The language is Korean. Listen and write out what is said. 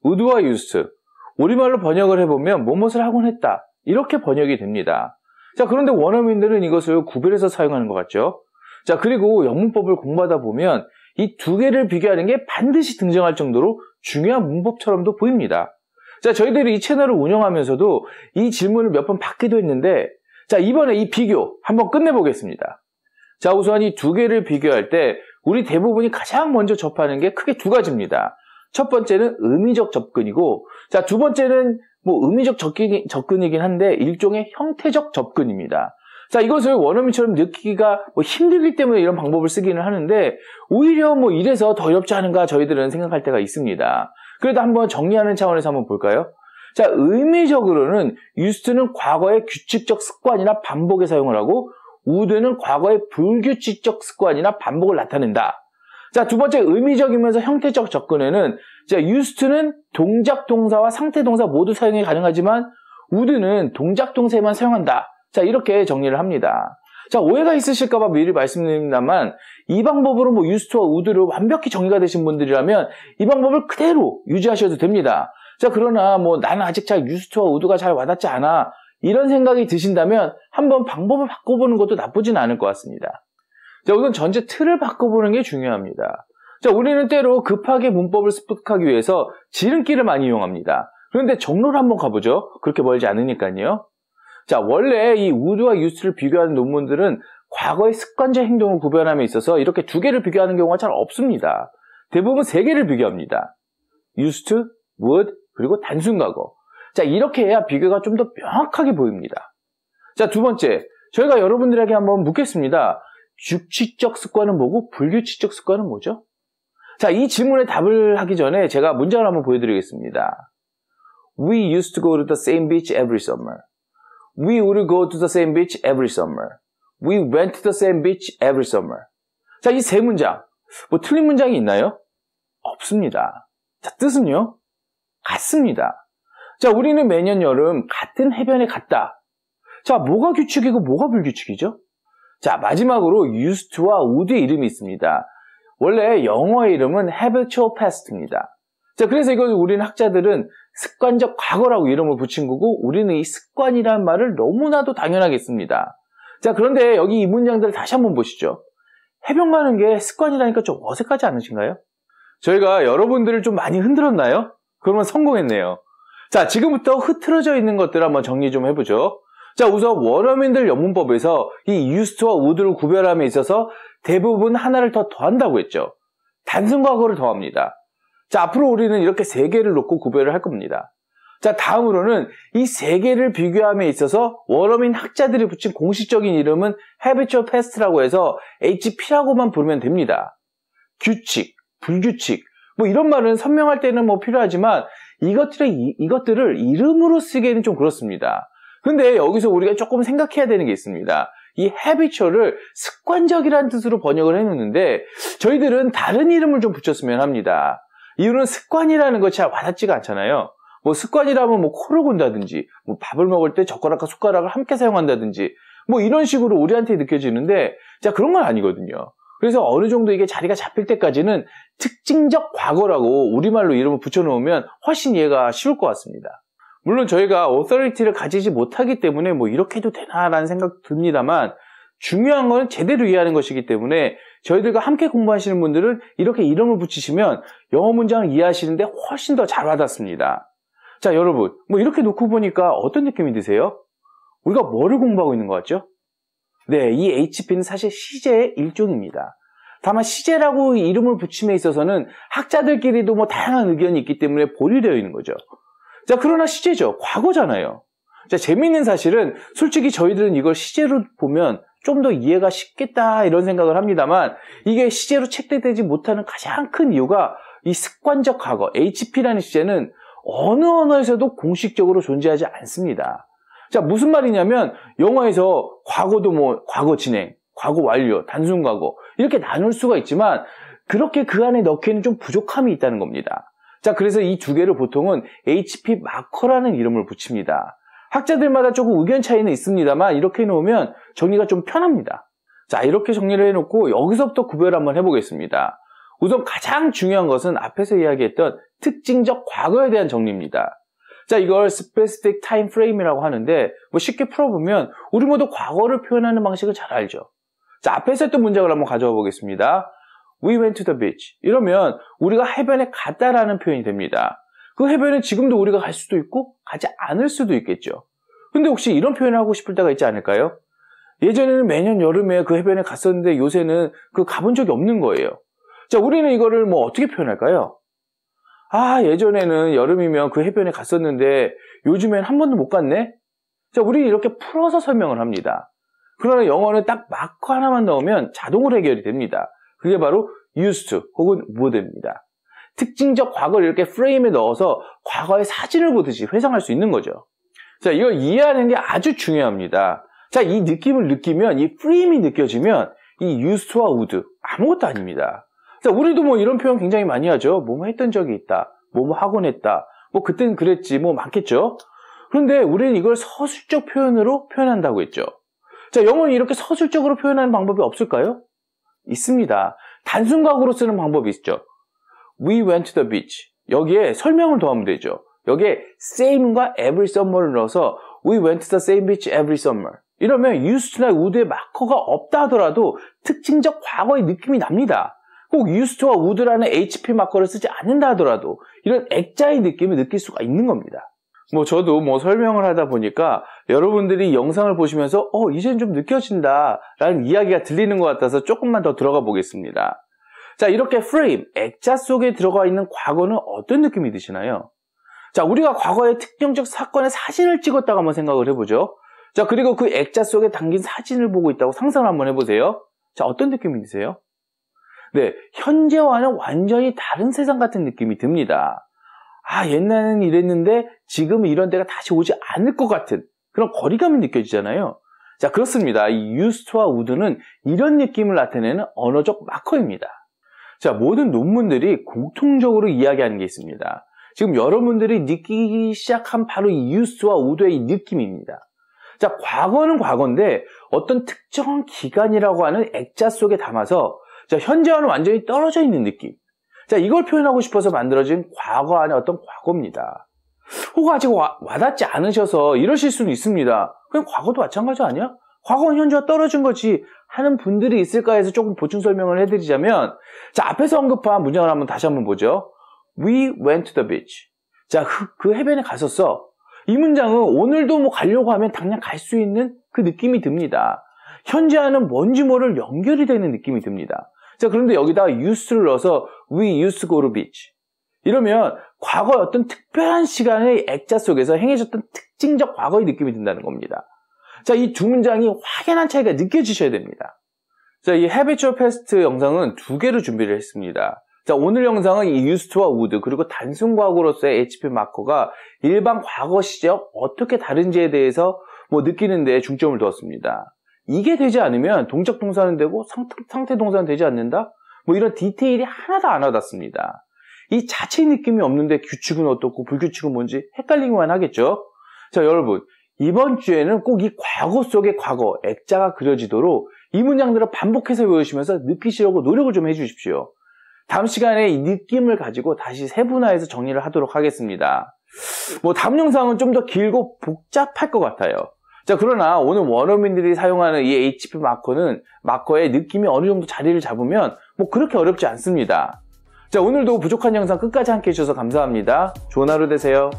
would와 used. 우리말로 번역을 해보면 무엇을 하곤 했다. 이렇게 번역이 됩니다. 자, 그런데 원어민들은 이것을 구별해서 사용하는 것 같죠? 자, 그리고 영문법을 공부하다 보면 이 두 개를 비교하는 게 반드시 등장할 정도로 중요한 문법처럼도 보입니다. 자, 저희들이 이 채널을 운영하면서도 이 질문을 몇 번 받기도 했는데, 자, 이번에 이 비교 한번 끝내보겠습니다. 자, 우선 이 두 개를 비교할 때 우리 대부분이 가장 먼저 접하는 게 크게 두 가지입니다. 첫 번째는 의미적 접근이고, 자, 두 번째는 의미적 접근이긴 한데 일종의 형태적 접근입니다. 자, 이것을 원어민처럼 느끼기가 힘들기 때문에 이런 방법을 쓰기는 하는데 오히려 이래서 더 어렵지 않은가 저희들은 생각할 때가 있습니다. 그래도 한번 정리하는 차원에서 한번 볼까요? 자, 의미적으로는 used는 과거의 규칙적 습관이나 반복에 사용을 하고 would는 과거의 불규칙적 습관이나 반복을 나타낸다. 자, 두 번째 의미적이면서 형태적 접근에는 자, used는 동작 동사와 상태 동사 모두 사용이 가능하지만 would는 동작 동사에만 사용한다. 자, 이렇게 정리를 합니다. 자, 오해가 있으실까봐 미리 말씀드립니다만 이 방법으로 used와 would를 완벽히 정리가 되신 분들이라면 이 방법을 그대로 유지하셔도 됩니다. 자, 그러나 나는 아직 잘 used와 would가 잘 와닿지 않아 이런 생각이 드신다면 한번 방법을 바꿔보는 것도 나쁘진 않을 것 같습니다. 자, 우선 전체 틀을 바꿔보는 게 중요합니다. 자, 우리는 때로 급하게 문법을 습득하기 위해서 지름길을 많이 이용합니다. 그런데 정로를 한번 가보죠. 그렇게 멀지 않으니까요. 자, 원래 이 would와 used를 비교하는 논문들은 과거의 습관적 행동을 구별함에 있어서 이렇게 두 개를 비교하는 경우가 잘 없습니다. 대부분 세 개를 비교합니다. used, would, 그리고 단순 과거. 자, 이렇게 해야 비교가 좀 더 명확하게 보입니다. 자, 두 번째, 저희가 여러분들에게 한번 묻겠습니다. 규칙적 습관은 뭐고 불규칙적 습관은 뭐죠? 자, 이 질문에 답을 하기 전에 제가 문장을 한번 보여드리겠습니다. We used to go to the same beach every summer. We would go to the same beach every summer. We went to the same beach every summer. 자, 이 세 문장. 틀린 문장이 있나요? 없습니다. 자, 뜻은요? 같습니다. 자, 우리는 매년 여름 같은 해변에 갔다. 자, 뭐가 규칙이고 뭐가 불규칙이죠? 자, 마지막으로 used와 would의 이름이 있습니다. 원래 영어의 이름은 habitual past입니다. 자, 그래서 이걸 우리는 학자들은 습관적 과거라고 이름을 붙인 거고 우리는 이 습관이라는 말을 너무나도 당연하게 씁니다. 자, 그런데 여기 이 문장들 다시 한번 보시죠. 해변 가는 게 습관이라니까 좀 어색하지 않으신가요? 저희가 여러분들을 좀 많이 흔들었나요? 그러면 성공했네요. 자, 지금부터 흐트러져 있는 것들 한번 정리 좀 해보죠. 자, 우선 원어민들 영문법에서 이 used와 would를 구별함에 있어서 대부분 하나를 더 더한다고 했죠. 단순 과거를 더합니다. 자, 앞으로 우리는 이렇게 세 개를 놓고 구별을 할 겁니다. 자, 다음으로는 이 세 개를 비교함에 있어서 원어민 학자들이 붙인 공식적인 이름은 habitual past라고 해서 HP라고만 부르면 됩니다. 규칙, 불규칙, 이런 말은 선명할 때는 필요하지만 이것들을 이름으로 쓰기에는 좀 그렇습니다. 근데 여기서 우리가 조금 생각해야 되는 게 있습니다. 이 habitual을 습관적이라는 뜻으로 번역을 해놓는데 저희들은 다른 이름을 좀 붙였으면 합니다. 이유는 습관이라는 것이 잘 와닿지가 않잖아요. 습관이라면 코를 곤다든지 밥을 먹을 때 젓가락과 숟가락을 함께 사용한다든지 이런 식으로 우리한테 느껴지는데 자, 그런 건 아니거든요. 그래서 어느 정도 이게 자리가 잡힐 때까지는 특징적 과거라고 우리말로 이름을 붙여놓으면 훨씬 이해가 쉬울 것 같습니다. 물론 저희가 authority를 가지지 못하기 때문에 이렇게 해도 되나라는 생각 듭니다만 중요한 건 제대로 이해하는 것이기 때문에 저희들과 함께 공부하시는 분들은 이렇게 이름을 붙이시면 영어 문장을 이해하시는데 훨씬 더 잘 와닿습니다. 자, 여러분, 이렇게 놓고 보니까 어떤 느낌이 드세요? 우리가 뭐를 공부하고 있는 것 같죠? 네, 이 HP는 사실 시제의 일종입니다. 다만 시제라고 이름을 붙임에 있어서는 학자들끼리도 다양한 의견이 있기 때문에 보류되어 있는 거죠. 자, 그러나 시제죠. 과거잖아요. 자, 재미있는 사실은 솔직히 저희들은 이걸 시제로 보면 좀 더 이해가 쉽겠다 이런 생각을 합니다만 이게 시제로 책대되지 못하는 가장 큰 이유가 이 습관적 과거, HP라는 시제는 어느 언어에서도 공식적으로 존재하지 않습니다. 자, 무슨 말이냐면 영어에서 과거도 과거 진행, 과거 완료, 단순 과거 이렇게 나눌 수가 있지만 그렇게 그 안에 넣기에는 좀 부족함이 있다는 겁니다. 자, 그래서 이 두 개를 보통은 HP 마커라는 이름을 붙입니다. 학자들마다 조금 의견 차이는 있습니다만 이렇게 해놓으면 정리가 좀 편합니다. 자, 이렇게 정리를 해놓고 여기서부터 구별을 한번 해보겠습니다. 우선 가장 중요한 것은 앞에서 이야기했던 특징적 과거에 대한 정리입니다. 자, 이걸 specific time frame이라고 하는데 쉽게 풀어보면 우리 모두 과거를 표현하는 방식을 잘 알죠. 자, 앞에서 했던 문장을 한번 가져와 보겠습니다. We went to the beach. 이러면 우리가 해변에 갔다라는 표현이 됩니다. 그 해변은 지금도 우리가 갈 수도 있고 가지 않을 수도 있겠죠. 근데 혹시 이런 표현을 하고 싶을 때가 있지 않을까요? 예전에는 매년 여름에 그 해변에 갔었는데 요새는 가본 적이 없는 거예요. 자, 우리는 이거를 어떻게 표현할까요? 아, 예전에는 여름이면 그 해변에 갔었는데 요즘엔 한 번도 못 갔네? 자, 우리는 이렇게 풀어서 설명을 합니다. 그러나 영어는 딱 마커 하나만 넣으면 자동으로 해결이 됩니다. 그게 바로 used to 혹은 would입니다. 특징적 과거를 이렇게 프레임에 넣어서 과거의 사진을 보듯이 회상할 수 있는 거죠. 자, 이걸 이해하는 게 아주 중요합니다. 자, 이 느낌을 느끼면, 이 프레임이 느껴지면 이 used to와 would 아무것도 아닙니다. 자, 우리도 이런 표현 굉장히 많이 하죠. 뭐뭐 했던 적이 있다. 뭐뭐 하곤 했다. 그땐 그랬지. 많겠죠. 그런데 우리는 이걸 서술적 표현으로 표현한다고 했죠. 자, 영어는 이렇게 서술적으로 표현하는 방법이 없을까요? 있습니다. 단순 과거로 쓰는 방법이 있죠. We went to the beach. 여기에 설명을 더하면 되죠. 여기에 same과 every summer를 넣어서 We went to the same beach every summer. 이러면 used to나 would의 마커가 없다 하더라도 특징적 과거의 느낌이 납니다. 꼭 used to와 would라는 HP 마커를 쓰지 않는다 하더라도 이런 액자의 느낌을 느낄 수가 있는 겁니다. 저도 설명을 하다 보니까 여러분들이 영상을 보시면서 이젠 좀 느껴진다 라는 이야기가 들리는 것 같아서 조금만 더 들어가 보겠습니다. 자, 이렇게 프레임, 액자 속에 들어가 있는 과거는 어떤 느낌이 드시나요? 자, 우리가 과거의 특정적 사건의 사진을 찍었다고 한번 생각을 해보죠. 자, 그리고 그 액자 속에 담긴 사진을 보고 있다고 상상을 한번 해보세요. 자, 어떤 느낌이 드세요? 네, 현재와는 완전히 다른 세상 같은 느낌이 듭니다. 아, 옛날에는 이랬는데 지금은 이런 때가 다시 오지 않을 것 같은 그런 거리감이 느껴지잖아요. 자, 그렇습니다. 이 used to와 would는 이런 느낌을 나타내는 언어적 마커입니다. 자, 모든 논문들이 공통적으로 이야기하는 게 있습니다. 지금 여러분들이 느끼기 시작한 바로 이 used to와 would의 이 느낌입니다. 자, 과거는 과거인데 어떤 특정한 기간이라고 하는 액자 속에 담아서 자, 현재와는 완전히 떨어져 있는 느낌. 자, 이걸 표현하고 싶어서 만들어진 과거 안에 어떤 과거입니다. 혹 아직 와닿지 않으셔서 이러실 수는 있습니다. 그냥 과거도 마찬가지 아니야? 과거는 현재와 떨어진 거지 하는 분들이 있을까 해서 조금 보충 설명을 해드리자면 자, 앞에서 언급한 문장을 다시 한번 보죠. We went to the beach. 자, 그 해변에 갔었어. 이 문장은 오늘도 가려고 하면 당장 갈 수 있는 그 느낌이 듭니다. 현재와는 뭔지 모를 연결이 되는 느낌이 듭니다. 자, 그런데 여기다가 used를 넣어서 we used to go to beach. 이러면 과거의 어떤 특별한 시간의 액자 속에서 행해졌던 특징적 과거의 느낌이 든다는 겁니다. 자, 이 두 문장이 확연한 차이가 느껴지셔야 됩니다. 자, 이 habitual past 영상은 두 개로 준비를 했습니다. 자, 오늘 영상은 이 used to와 would 그리고 단순 과거로서의 HP 마커가 일반 과거 시제와 어떻게 다른지에 대해서 느끼는 데 중점을 두었습니다. 이게 되지 않으면 동적 동사는 되고 상태 동사는 되지 않는다? 이런 디테일이 하나도 안 와닿습니다. 이 자체 느낌이 없는데 규칙은 어떻고 불규칙은 뭔지 헷갈리기만 하겠죠? 자, 여러분, 이번 주에는 꼭 이 과거 속의 과거, 액자가 그려지도록 이 문장들을 반복해서 외우시면서 느끼시려고 노력을 좀 해주십시오. 다음 시간에 이 느낌을 가지고 다시 세분화해서 정리를 하도록 하겠습니다. 다음 영상은 좀 더 길고 복잡할 것 같아요. 자, 그러나 오늘 원어민들이 사용하는 이 HP 마커는 마커의 느낌이 어느 정도 자리를 잡으면 그렇게 어렵지 않습니다. 자, 오늘도 부족한 영상 끝까지 함께 해주셔서 감사합니다. 좋은 하루 되세요.